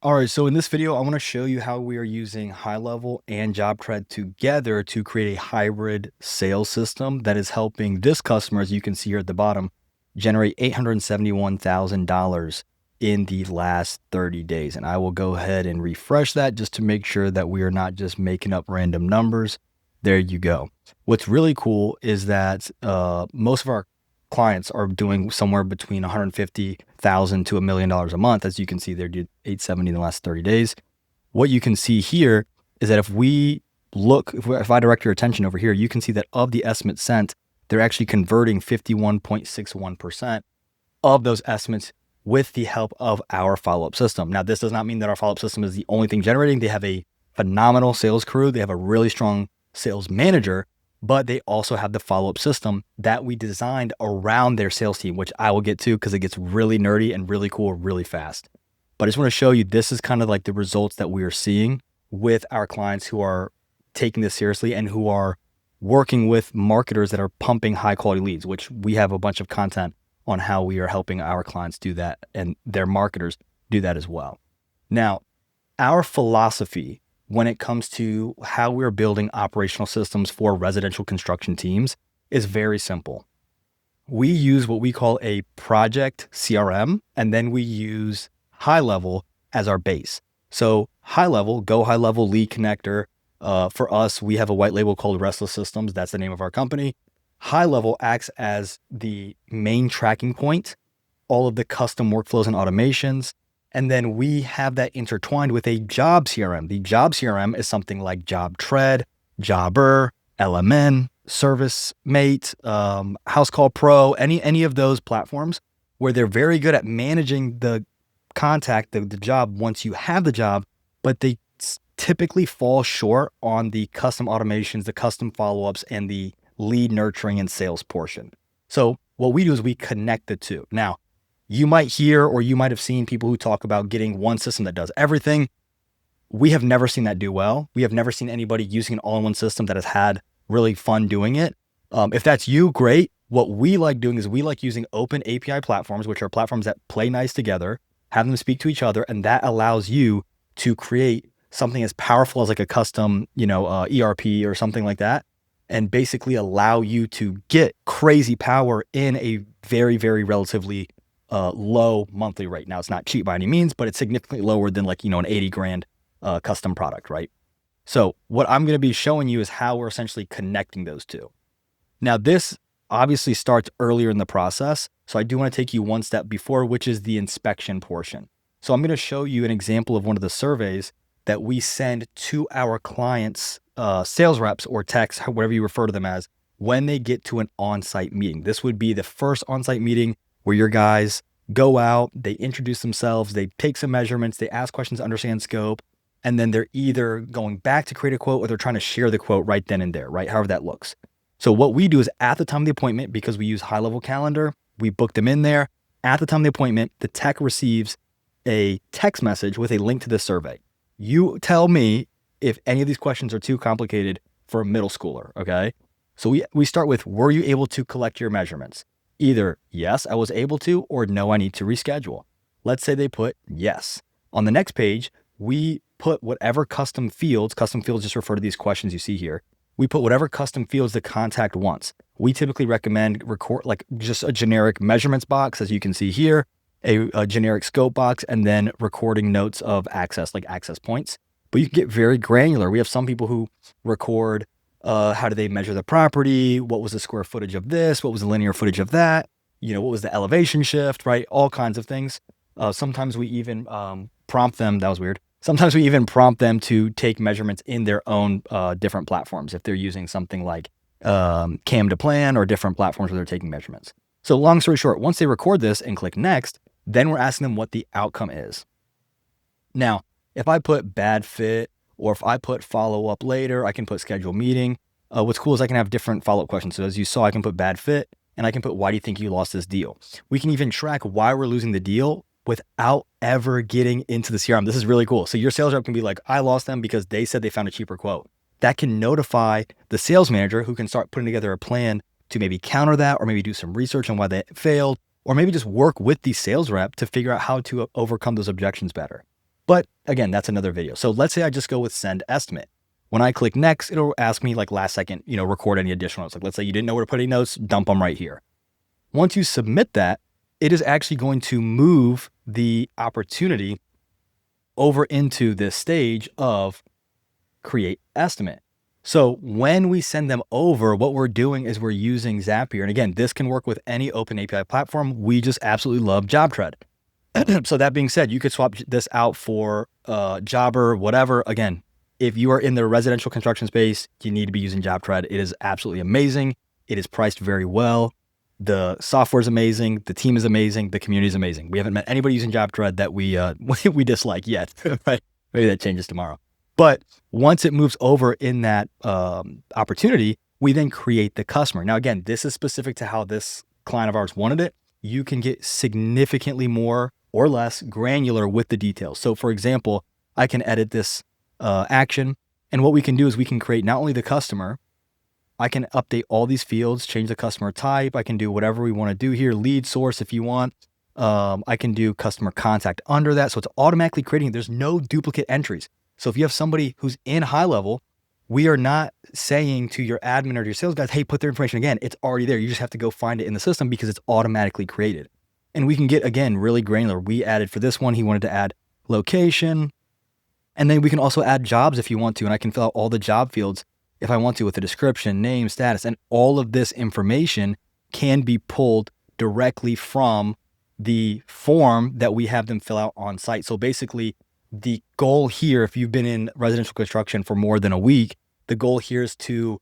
All right, so in this video, I want to show you how we are using HighLevel and JobTread together to create a hybrid sales system that is helping this customer, as you can see here at the bottom, generate $871,000 in the last 30 days. And I will go ahead and refresh that just to make sure that we are not just making up random numbers. There you go. What's really cool is that most of our clients are doing somewhere between 150,000 to $1 million a month. As you can see, they did 870 in the last 30 days. What you can see here is that if we look, if I direct your attention over here, you can see that of the estimates sent, they're actually converting 51.61% of those estimates with the help of our follow-up system. Now, this does not mean that our follow-up system is the only thing generating. They have a phenomenal sales crew. They have a really strong sales manager, but they also have the follow-up system that we designed around their sales team, which I will get to because it gets really nerdy and really cool really fast. But I just want to show you, this is kind of like the results that we are seeing with our clients who are taking this seriously and who are working with marketers that are pumping high quality leads, which we have a bunch of content on how we are helping our clients do that and their marketers do that as well. Now, our philosophy when it comes to how we're building operational systems for residential construction teams is very simple. We use what we call a project CRM, and then we use HighLevel as our base. So HighLevel, Go HighLevel Lead Connector. For us, we have a white label called Restless Systems. That's the name of our company. HighLevel acts as the main tracking point, all of the custom workflows and automations. And then we have that intertwined with a job CRM. The job CRM is something like JobTread, Jobber, LMN, ServiceMate, House Call Pro, any of those platforms where they're very good at managing the contact, the job once you have the job, but they typically fall short on the custom automations, the custom follow-ups, and the lead nurturing and sales portion. So what we do is we connect the two. Now, you might hear or you might have seen people who talk about getting one system that does everything. We have never seen that do well. We have never seen anybody using an all-in-one system that has had really fun doing it. If that's you, great. What we like doing is we like using open API platforms, which are platforms that play nice together, have them speak to each other, and that allows you to create something as powerful as like a custom, ERP or something like that, and basically allow you to get crazy power in a very, very relatively low monthly rate. Now, it's not cheap by any means, but it's significantly lower than like, an 80 grand custom product, right? So what I'm going to be showing you is how we're essentially connecting those two. Now, this obviously starts earlier in the process. So I do want to take you one step before, which is the inspection portion. So I'm going to show you an example of one of the surveys that we send to our clients, sales reps or techs, whatever you refer to them as, when they get to an on-site meeting. This would be the first on-site meeting where your guys go out, they introduce themselves, they take some measurements, they ask questions to understand scope, and then they're either going back to create a quote or they're trying to share the quote right then and there, right? However that looks. So what we do is at the time of the appointment, because we use HighLevel Calendar, we book them in there. At the time of the appointment, the tech receives a text message with a link to the survey. You tell me if any of these questions are too complicated for a middle schooler, okay? So we start with, were you able to collect your measurements? Either yes, I was able to, or no, I need to reschedule. Let's say they put yes. On the next page, we put whatever custom fields just refer to these questions you see here. We put whatever custom fields the contact wants. We typically recommend record like just a generic measurements box, as you can see here, a generic scope box, and then recording notes of access, like access points. But you can get very granular. We have some people who record how do they measure the property? What was the square footage of this? What was the linear footage of that? What was the elevation shift, right? All kinds of things. Sometimes we even prompt them. That was weird. Sometimes we even prompt them to take measurements in their own different platforms if they're using something like Cam to Plan or different platforms where they're taking measurements. So long story short, once they record this and click next, then we're asking them what the outcome is. Now, if I put bad fit, or if I put follow up later, I can put schedule meeting. What's cool is I can have different follow-up questions. So as you saw, I can put bad fit, and I can put, why do you think you lost this deal? We can even track why we're losing the deal without ever getting into the CRM. This is really cool. So your sales rep can be like, I lost them because they said they found a cheaper quote. That can notify the sales manager, who can start putting together a plan to maybe counter that, or maybe do some research on why they failed, or maybe just work with the sales rep to figure out how to overcome those objections better. But again, that's another video. So let's say I just go with send estimate. When I click next, it'll ask me like last second, record any additional notes. Like let's say you didn't know where to put any notes, dump them right here. Once you submit that, it is actually going to move the opportunity over into this stage of create estimate. So when we send them over, what we're doing is we're using Zapier. And again, this can work with any open API platform. We just absolutely love JobTread. So that being said, you could swap this out for Jobber, whatever. Again, if you are in the residential construction space, you need to be using JobTread. It is absolutely amazing. It is priced very well. The software is amazing. The team is amazing. The community is amazing. We haven't met anybody using JobTread that we dislike yet. Right? Maybe that changes tomorrow. But once it moves over in that opportunity, we then create the customer. Now, again, this is specific to how this client of ours wanted it. You can get significantly more or less granular with the details. So for example, I can edit this action. And what we can do is we can create not only the customer, I can update all these fields, change the customer type. I can do whatever we want to do here, lead source if you want. I can do customer contact under that. So it's automatically creating, there's no duplicate entries. So if you have somebody who's in HighLevel, we are not saying to your admin or to your sales guys, hey, put their information again. It's already there. You just have to go find it in the system because it's automatically created. And we can get, again, really granular. We added for this one, he wanted to add location. And then we can also add jobs if you want to. And I can fill out all the job fields if I want to with the description, name, status. And all of this information can be pulled directly from the form that we have them fill out on site. So basically, the goal here, if you've been in residential construction for more than a week, the goal here is to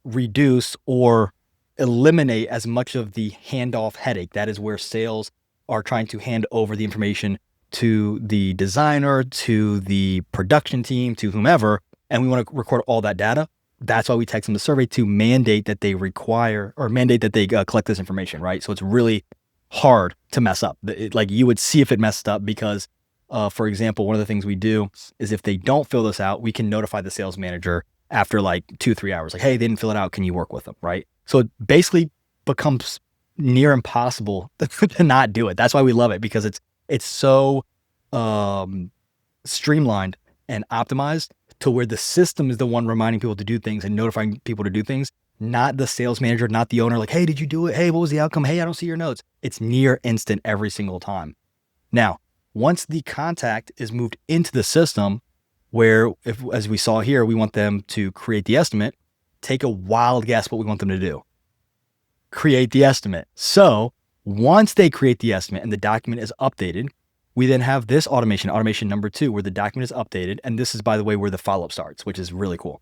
reduce or eliminate as much of the handoff headache. That is where sales are trying to hand over the information to the designer, to the production team, to whomever, and we want to record all that data. That's why we text them the survey to mandate that they require or mandate that they collect this information, right? So it's really hard to mess up. Like you would see if it messed up because for example, one of the things we do is if they don't fill this out, we can notify the sales manager after like 2-3 hours, like, hey, they didn't fill it out. Can you work with them? Right. So it basically becomes near impossible to not do it. That's why we love it, because it's so streamlined and optimized to where the system is the one reminding people to do things and notifying people to do things, not the sales manager, not the owner. Like, hey, did you do it? Hey, what was the outcome? Hey, I don't see your notes. It's near instant every single time. Now, once the contact is moved into the system, where, if, as we saw here, we want them to create the estimate, take a wild guess what we want them to do. Create the estimate. So once they create the estimate and the document is updated, we then have this automation number 2, where the document is updated. And this is, by the way, where the follow-up starts, which is really cool.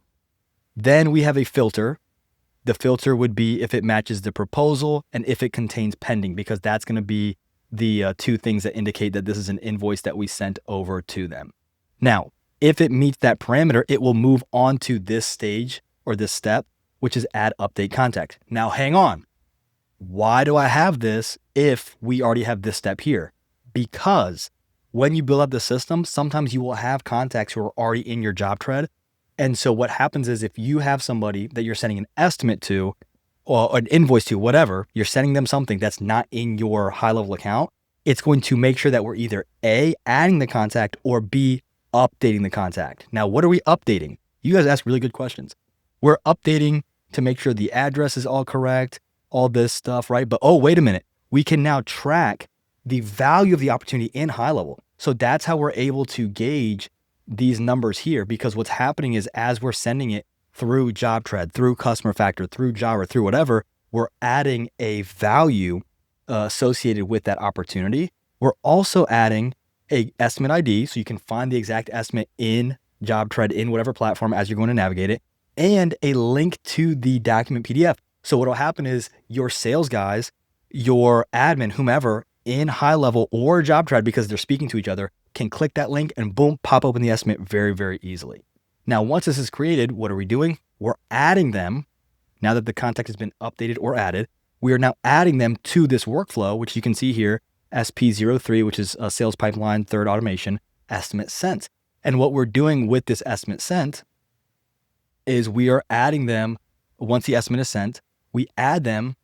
Then we have a filter. The filter would be if it matches the proposal and if it contains pending, because that's going to be the 2 things that indicate that this is an invoice that we sent over to them. Now, if it meets that parameter, it will move on to this stage or this step, which is add update contact. Now, hang on. Why do I have this if we already have this step here? Because when you build up the system, sometimes you will have contacts who are already in your JobTread. And so what happens is if you have somebody that you're sending an estimate to or an invoice to, whatever, you're sending them something that's not in your HighLevel account, it's going to make sure that we're either A, adding the contact, or B, updating the contact. Now, what are we updating? You guys ask really good questions. We're updating to make sure the address is all correct, all this stuff, right? But oh, wait a minute. We can now track the value of the opportunity in HighLevel. So that's how we're able to gauge these numbers here, because what's happening is as we're sending it through JobTread, through Customer Factor, through Java, through whatever, we're adding a value associated with that opportunity. We're also adding a estimate ID, so you can find the exact estimate in JobTread in whatever platform as you're going to navigate it, and a link to the document PDF. So what will happen is your sales guys, your admin, whomever in HighLevel or JobTread, because they're speaking to each other, can click that link and boom, pop open the estimate very, very easily. Now, once this is created, what are we doing? We're adding them. Now that the contact has been updated or added, we are now adding them to this workflow, which you can see here, SP03, which is a sales pipeline, third automation, estimate sent. And what we're doing with this estimate sent is we are adding them, once the estimate is sent, we add them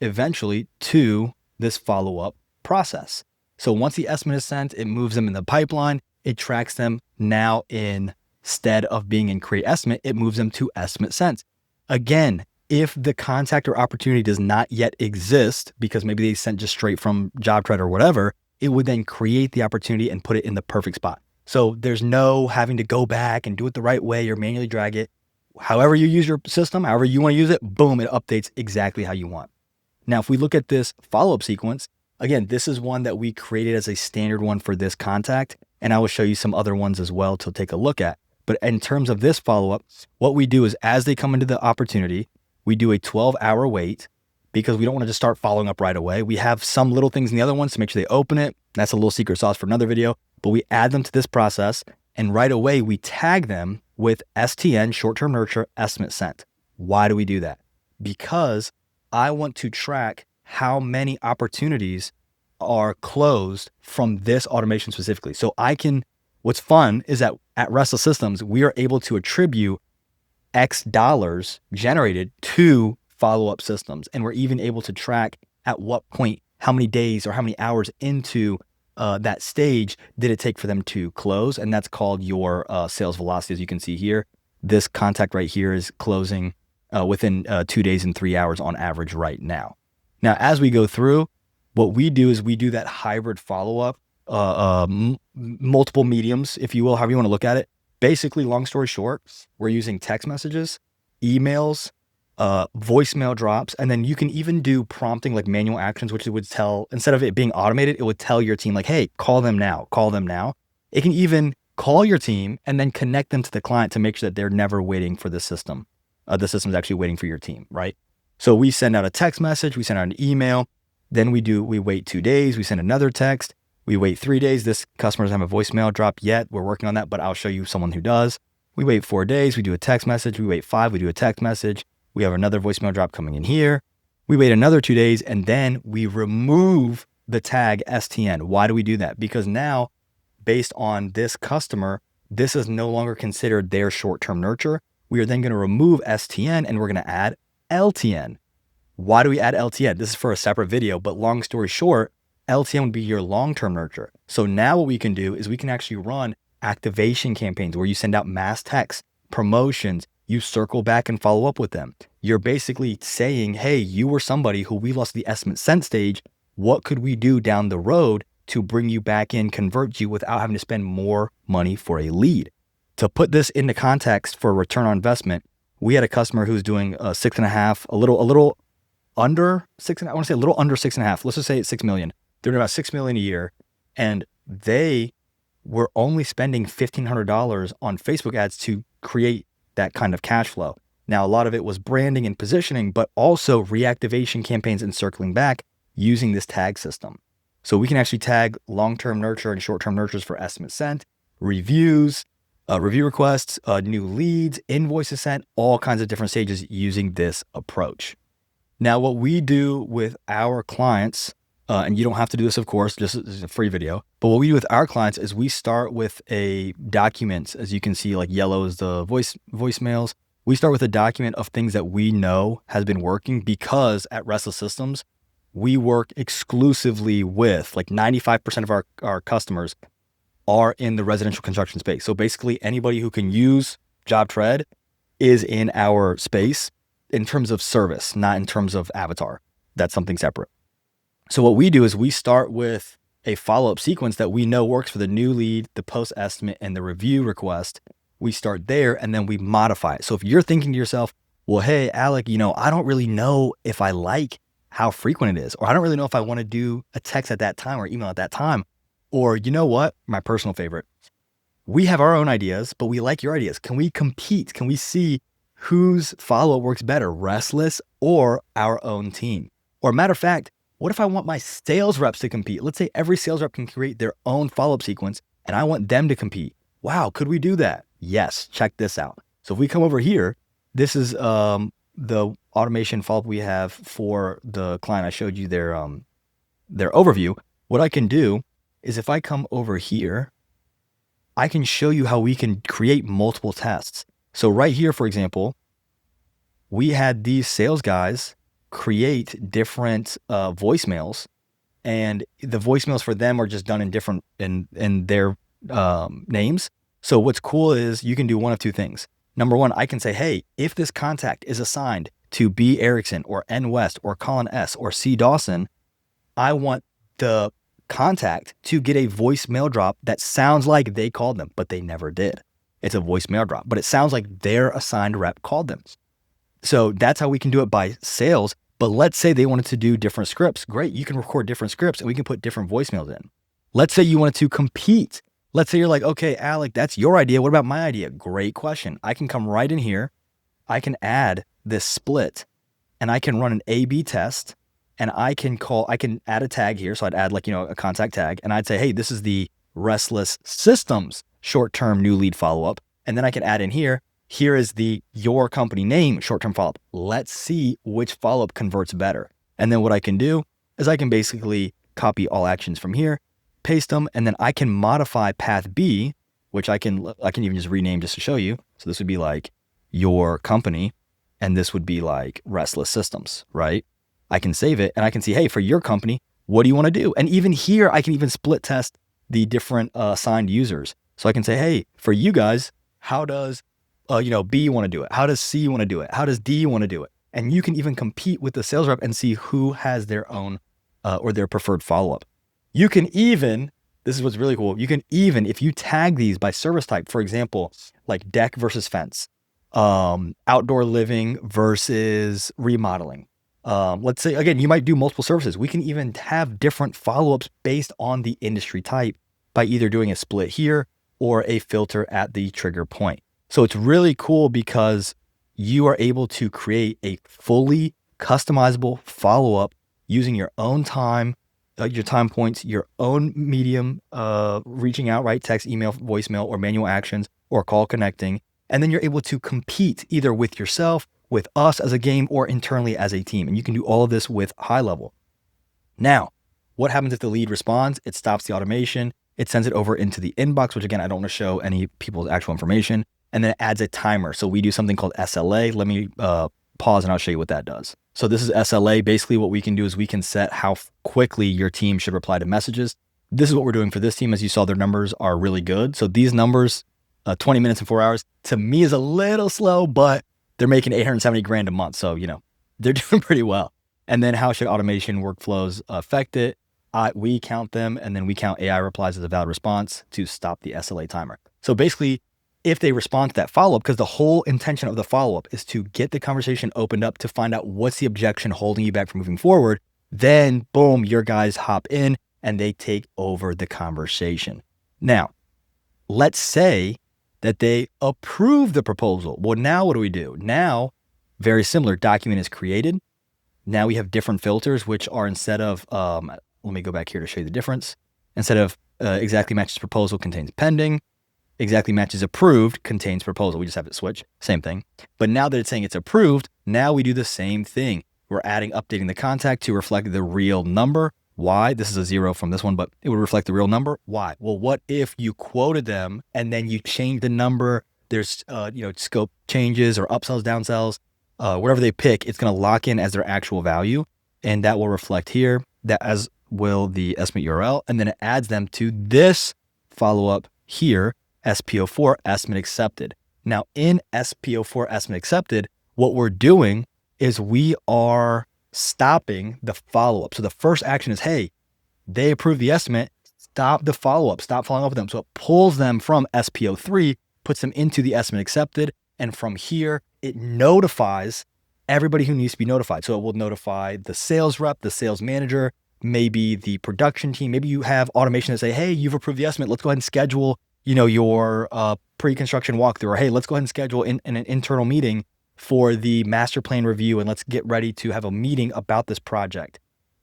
eventually to this follow-up process. So once the estimate is sent, it moves them in the pipeline. it tracks them now instead of being in create estimate, it moves them to estimate sent. Again, if the contact or opportunity does not yet exist, because maybe they sent just straight from JobTread or whatever, it would then create the opportunity and put it in the perfect spot. So there's no having to go back and do it the right way or manually drag it. However you use your system, however you want to use it, boom, it updates exactly how you want. Now, if we look at this follow-up sequence, again, this is one that we created as a standard one for this contact, and I will show you some other ones as well to take a look at. But in terms of this follow-up, what we do is as they come into the opportunity, we do a 12-hour wait because we don't want to just start following up right away. We have some little things in the other ones to make sure they open it. That's a little secret sauce for another video, but we add them to this process, and right away we tag them with STN, short-term nurture, estimate sent. Why do we do that? Because I want to track how many opportunities are closed from this automation specifically. So what's fun is that at Restless Systems, we are able to attribute X dollars generated to follow-up systems. And we're even able to track at what point, how many days or how many hours into that stage did it take for them to close. And that's called your sales velocity. As you can see here, this contact right here is closing within 2 days and 3 hours on average right now. Now, as we go through, what we do is we do that hybrid follow-up, multiple mediums, if you will, however you want to look at it. Basically, long story short, we're using text messages, emails, voicemail drops, and then you can even do prompting like manual actions, which it would tell, instead of it being automated, it would tell your team like, hey, call them now, call them now. It can even call your team and then connect them to the client to make sure that they're never waiting for the system. The system's actually waiting for your team, right? So we send out a text message, we send out an email, then we wait 2 days, we send another text, we wait 3 days. This customer doesn't have a voicemail drop yet. We're working on that, but I'll show you someone who does. We wait 4 days, we do a text message, we wait 5, we do a text message. We have another voicemail drop coming in here. We wait another 2 days, and then we remove the tag STN. Why do we do that? Because now, based on this customer, this is no longer considered their short-term nurture. We are then going to remove STN and we're going to add LTN. Why do we add LTN? This is for a separate video, but long story short, LTN would be your long-term nurture. So now what we can do is we can actually run activation campaigns where you send out mass texts, promotions, you circle back and follow up with them. You're basically saying, hey, you were somebody who we lost the estimate sent stage. What could we do down the road to bring you back in, convert you without having to spend more money for a lead? To put this into context for return on investment, we had a customer who's doing 6.5, a little under 6. I want to say a little under 6.5. Let's just say it's 6 million. They're doing about 6 million a year, and they were only spending $1,500 on Facebook ads to create that kind of cash flow. Now, a lot of it was branding and positioning, but also reactivation campaigns and circling back using this tag system. So we can actually tag long-term nurture and short-term nurtures for estimate sent, reviews, review requests, new leads, invoices sent, all kinds of different stages using this approach. Now, what we do with our clients, and you don't have to do this, of course, just as a free video, but what we do with our clients is we start with a document. As you can see, like yellow is the voicemails. We start with a document of things that we know has been working, because at Restless Systems, we work exclusively with, like 95% of our customers are in the residential construction space. So basically anybody who can use JobTread is in our space in terms of service, not in terms of avatar. That's something separate. So what we do is we start with a follow-up sequence that we know works for the new lead, the post estimate, and the review request. We start there and then we modify it. So if you're thinking to yourself, well, hey, Alec, I don't really know if I like how frequent it is, or I don't really know if I want to do a text at that time or email at that time. Or you know what? My personal favorite. We have our own ideas, but we like your ideas. Can we compete? Can we see whose follow-up works better, Restless or our own team? Or matter of fact, what if I want my sales reps to compete? Let's say every sales rep can create their own follow-up sequence and I want them to compete. Wow, could we do that? Yes, check this out. So if we come over here, this is the automation follow-up we have for the client. I showed you their overview. What I can do is if I come over here, I can show you how we can create multiple tests. So right here, for example, we had these sales guys create different voicemails, and the voicemails for them are just done in different in their names. So what's cool is you can do one of two things. Number one, I can say, hey, if this contact is assigned to B Erickson or N West or Colin S or C Dawson, I want the contact to get a voicemail drop that sounds like they called them, but they never did. It's a voicemail drop, but it sounds like their assigned rep called them. So that's how we can do it by sales. But let's say they wanted to do different scripts. Great. You can record different scripts and we can put different voicemails in. Let's say you wanted to compete. Let's say you're like, okay, Alec, that's your idea. What about my idea? Great question. I can come right in here. I can add this split and I can run an A/B test and I can add a tag here. So I'd add a contact tag and I'd say, hey, this is the Restless Systems short-term new lead follow-up. And then I can add in here is your company name short-term follow-up. Let's see which follow-up converts better. And then what I can do is I can basically copy all actions from here, paste them, and then I can modify path B, which I can even just rename just to show you. So this would be like your company, and this would be like Restless Systems, right? I can save it and I can see, hey, for your company, what do you want to do? And even here, I can even split test the different assigned users. So I can say, hey, for you guys, how does B want to do it? How does C want to do it? How does D want to do it? And you can even compete with the sales rep and see who has their own or their preferred follow-up. You can even, this is what's really cool, you can even, if you tag these by service type, for example, like deck versus fence, outdoor living versus remodeling. Let's say, again, you might do multiple services. We can even have different follow-ups based on the industry type by either doing a split here or a filter at the trigger point. So it's really cool because you are able to create a fully customizable follow-up using your own time, your time points, your own medium, reaching out, right? Text, email, voicemail, or manual actions, or call connecting. And then you're able to compete either with yourself, with us as a game, or internally as a team. And you can do all of this with HighLevel. Now, what happens if the lead responds? It stops the automation. It sends it over into the inbox, which again, I don't want to show any people's actual information. And then it adds a timer. So we do something called SLA. Let me pause and I'll show you what that does. So this is SLA. Basically what we can do is we can set how quickly your team should reply to messages. This is what we're doing for this team. As you saw, their numbers are really good. So these numbers, 20 minutes and 4 hours, to me is a little slow, but they're making 870 grand a month. So, they're doing pretty well. And then how should automation workflows affect it? We count them, and then we count AI replies as a valid response to stop the SLA timer. So basically, if they respond to that follow-up, because the whole intention of the follow-up is to get the conversation opened up to find out what's the objection holding you back from moving forward, then boom, your guys hop in and they take over the conversation. Now, let's say that they approve the proposal. Well, now what do we do? Now, very similar, document is created. Now we have different filters, which are instead of, let me go back here to show you the difference. Instead of exactly matches proposal contains pending, exactly matches approved contains proposal. We just have it switch, same thing. But now that it's saying it's approved, now we do the same thing. We're updating the contact to reflect the real number. Why? This is a 0 from this one, but it would reflect the real number. Why? Well, what if you quoted them and then you change the number? There's, scope changes or upsells, downsells, whatever they pick, it's going to lock in as their actual value. And that will reflect here, that as will the estimate URL. And then it adds them to this follow-up here, SPO4, estimate accepted. Now in SPO4, estimate accepted, what we're doing is we are stopping the follow-up. So the first action is, hey, they approved the estimate, stop the follow-up, stop following up with them. So it pulls them from SPO3, puts them into the estimate accepted. And from here, it notifies everybody who needs to be notified. So it will notify the sales rep, the sales manager, maybe the production team. Maybe you have automation that say, hey, you've approved the estimate. Let's go ahead and schedule, your pre-construction walkthrough, or hey, let's go ahead and schedule in an internal meeting for the master plan review. And let's get ready to have a meeting about this project.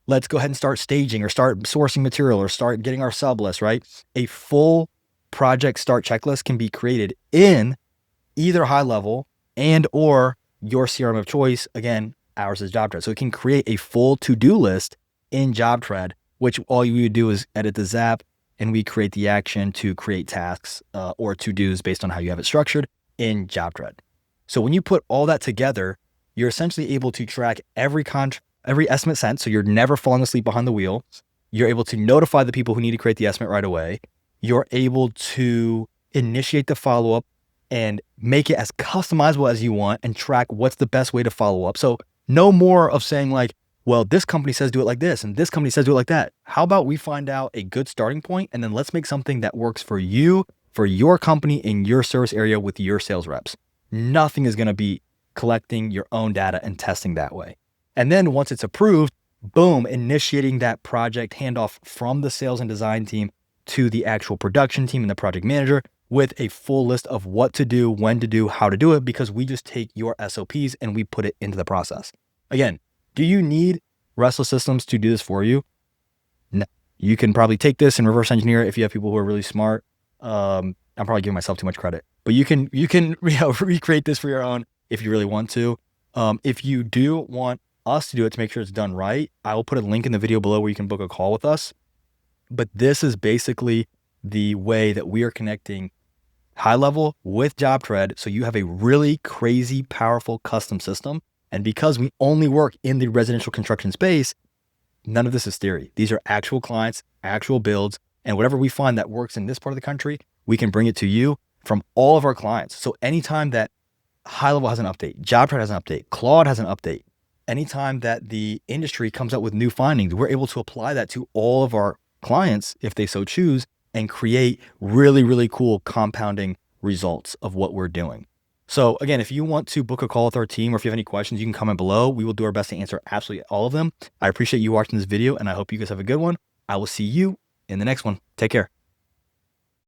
Let's go ahead and start staging or start sourcing material or start getting our sub list, right? A full project start checklist can be created in either HighLevel and or your CRM of choice. Again, ours is JobTread. So it can create a full to-do list in JobTread, which all you would do is edit the Zap and we create the action to create tasks or to-dos based on how you have it structured in JobTread. So when you put all that together, you're essentially able to track every estimate sent. So you're never falling asleep behind the wheel. You're able to notify the people who need to create the estimate right away. you're able to initiate the follow-up and make it as customizable as you want and track what's the best way to follow up. So no more of saying like, well, this company says do it like this and this company says do it like that. How about we find out a good starting point and then let's make something that works for you, for your company in your service area with your sales reps. Nothing is going to be collecting your own data and testing that way. And then once it's approved, boom, initiating that project handoff from the sales and design team to the actual production team and the project manager with a full list of what to do, when to do, how to do it, because we just take your SOPs and we put it into the process. Again, do you need Restless Systems to do this for you? No. You can probably take this and reverse engineer it if you have people who are really smart. I'm probably giving myself too much credit, but you can recreate this for your own if you really want to. If you do want us to do it to make sure it's done right, I will put a link in the video below where you can book a call with us. But this is basically the way that we are connecting HighLevel with JobTread, so you have a really crazy, powerful custom system. And because we only work in the residential construction space, none of this is theory. These are actual clients, actual builds, and whatever we find that works in this part of the country, we can bring it to you from all of our clients. So anytime that HighLevel has an update, JobTread has an update, Claude has an update, anytime that the industry comes up with new findings, we're able to apply that to all of our clients if they so choose and create really, really cool compounding results of what we're doing. So again, if you want to book a call with our team or if you have any questions, you can comment below. We will do our best to answer absolutely all of them. I appreciate you watching this video and I hope you guys have a good one. I will see you in the next one. Take care.